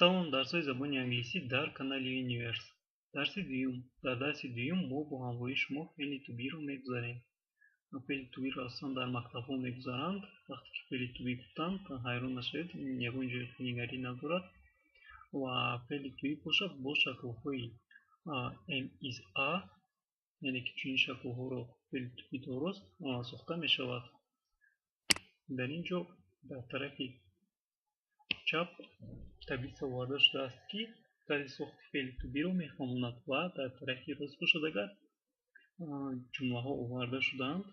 Салон дарсҳои забони англисӣ дар канали Universe. Дарси дуюм. Дар дарси дуюм мо бо ҳамроҳии шумо феъли to be-ро мегузарем. Феъли to be-ро асосан дар мактабҳо мегузаранд. Вақте ки феъли to be гуфтанд, ҳайрон нашавед, ягон ҷои нигарӣ надорад ва феъли to be бошад бо шаклҳои am, is, are, яъне ки чунин шаклҳоро феъли to be дорост сохта мешавад. Дар ин ҷо дар тарафи чап таблица оварда шудааст ки тарзи сохти феъли to be-ро мефаҳмонад ва дар тарафи рост бошад агар ҷумлаҳо оварда шудаанд,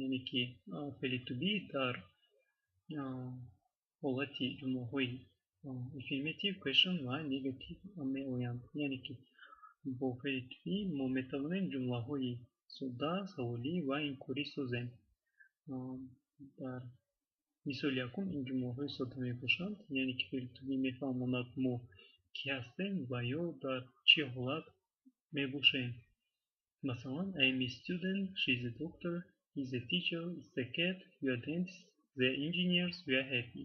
яъне ки феъли to be дар ҳолати ҷумлаҳои affirmative, question ва negative меоянд. Яъне ки бо феъли to be мо метавонем ҷумлаҳои содда, саволӣ ва инкорӣ созем. Дар мисоли якум ин ҷумлаҳои содда мебошанд, яъне ки феъли to be мефаҳмонад мо кӣ ҳастем ва ё дар чӣ ҳолат мебошем. Масалан, I am a student, she is a doctor, he is a teacher, it's a cat, we are dentists, they are engineers, we are happy.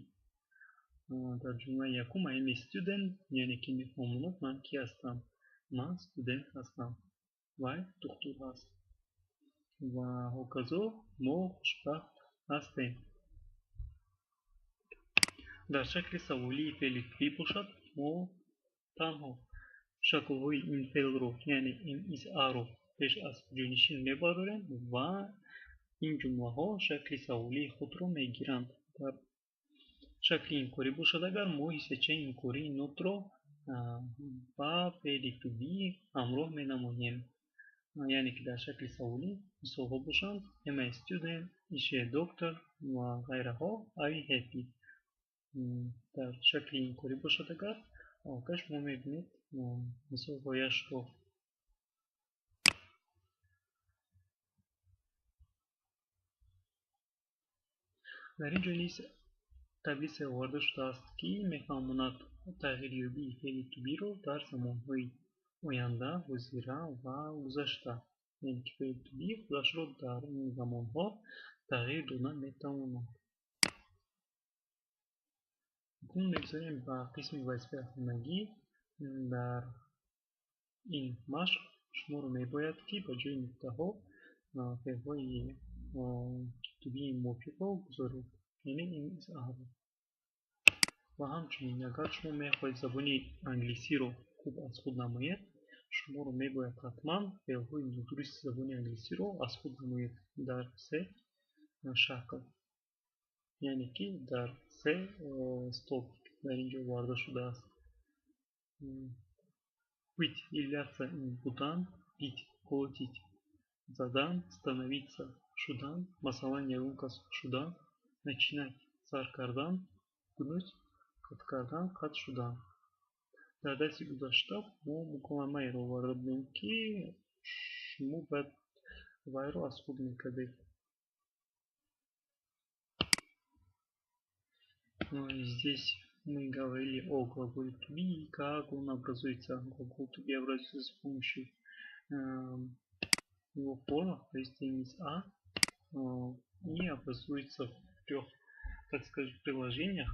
Дар ҷумлаи якум I am a student, яъне ки мефаҳмонад ман кӣ ҳастам. Ман студент ҳастам. Вай духтур ҳаст. Ва ҳоказо мо хушбахт ҳастем. дар шакли саволии феъли to be бошад, мо танҳо шаклҳои ин феълро, яъне am, is, are-ро пеш аз ҷонишин мебардорем ва ин ҷумлаҳо шакли саволии худро мегиранд. Дар шакли инкорӣ бошад агар, мо ҳиссиячаи инкории нотро ба феъли to be ҳамроҳ менамоем. Яъне ки дар шакли саволӣ мисолҳо бошанд am I a student, is she a doctor ва ғайраҳо, are you happy. Дар шакли инкорӣ бошад агар, каш мо мебинед мисолҳояшро. дар ин ҷо низ таблица оварда шудааст ки мефаҳмонад тағйирёбии феъли to be-ро дар замонҳои оянда, ҳозира ва гузашта. Яъне ки феъли to be худашро дар ин замонҳо тағйир дода метавонад. Акнун мегузарем ба қисми вазифаи хонагӣ. Дар ин машқ шуморо мебояд ки ба ҷои нуктаҳо феълҳои to be мувофиқро гузоред, яъне am, is, are. ва ҳамчунин агар шумо мехоҳед забони англисиро хуб аз худ намоед, шуморо мебояд ҳатман феълҳои нодурусти забони англисиро аз худ намоед дар се шакл. Яъне ки дар се столбик дар ин ҷо оварда шудааст. Быть являться ин будан, пить колотить, задан, становиться шудан, масалан ягон кас шудан, начинать сар кардан, гунуть қат кардан, қат шудан. Дар дарси гузашта мо муколмаеро оварда будем ки шумо бояд вайро аз худ мекардед. Здесь мы говорили о глаголе to be и как он образуется. Глагол to be образуется с помощью его форм, то есть am, is, are, и образуется в трех, так скажем, приложениях.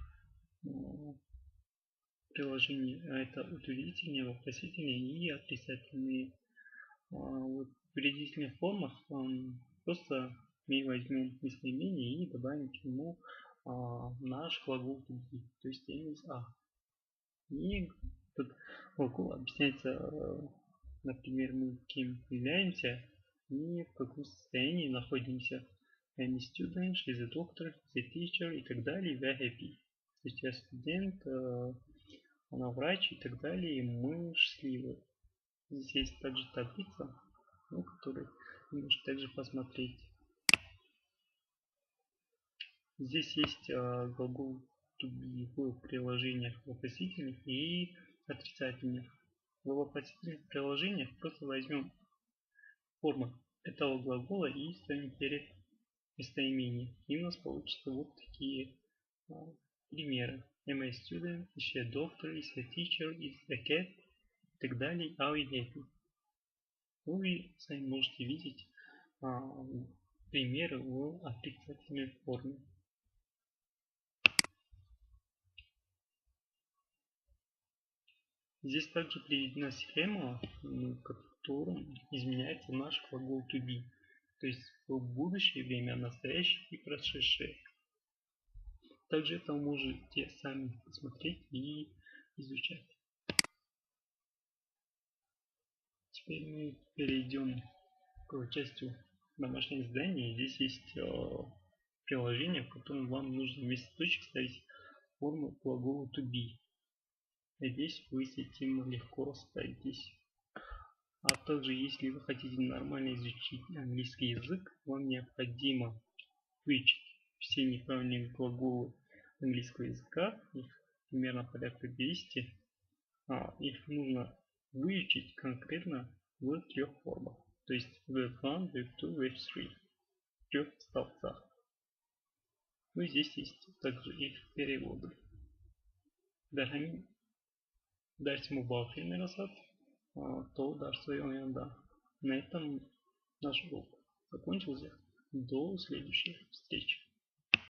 Приложения это утвердительные, вопросительные и отрицательные. В утвердительных формах просто мы возьмем местоимение и добавим к нему наш глагол to be, то есть am, is, are. И этот глагол объясняется, например, мы кем являемся и в каком состоянии находимся. I'm a student, she is a doctor, she is a teacher и так далее, we are happy. То есть я студент, она врач и так далее, и мы счастливы. Здесь есть также таблица, которую вы можете также посмотреть. Здесь есть глагол to be в приложениях вопросительных и отрицательных. В вопросительных приложениях просто возьмем форму этого глагола и ставим перед местоимением. И у нас получится вот такие примеры. Am I a student, is she a doctor, is a teacher, is a cat и так далее. Are we happy? Вы сами можете видеть примеры в отрицательной форме. Здесь также приведена схема, в котором изменяется наш глагол to be. То есть в будущее время, настоящее и прошедшее. Также это вы можете сами посмотреть и изучать. Теперь мы перейдем к части домашнего задания. Здесь есть приложение, в котором вам нужно вместо точек ставить форму глагола to be. Надеюсь, вы с этим легко справитесь. А также, если вы хотите нормально изучить английский язык, вам необходимо выучить все неправильные глаголы английского языка, их примерно порядка 200. Их нужно выучить конкретно в 3 формах. То есть Web 1, Web 2, Web 3. В 3 столбцах. Ну и здесь есть также их переводы. Dersimi bu filmleri sat, то дарство oyunda. На этом наш урок закончился. До следующих встреч.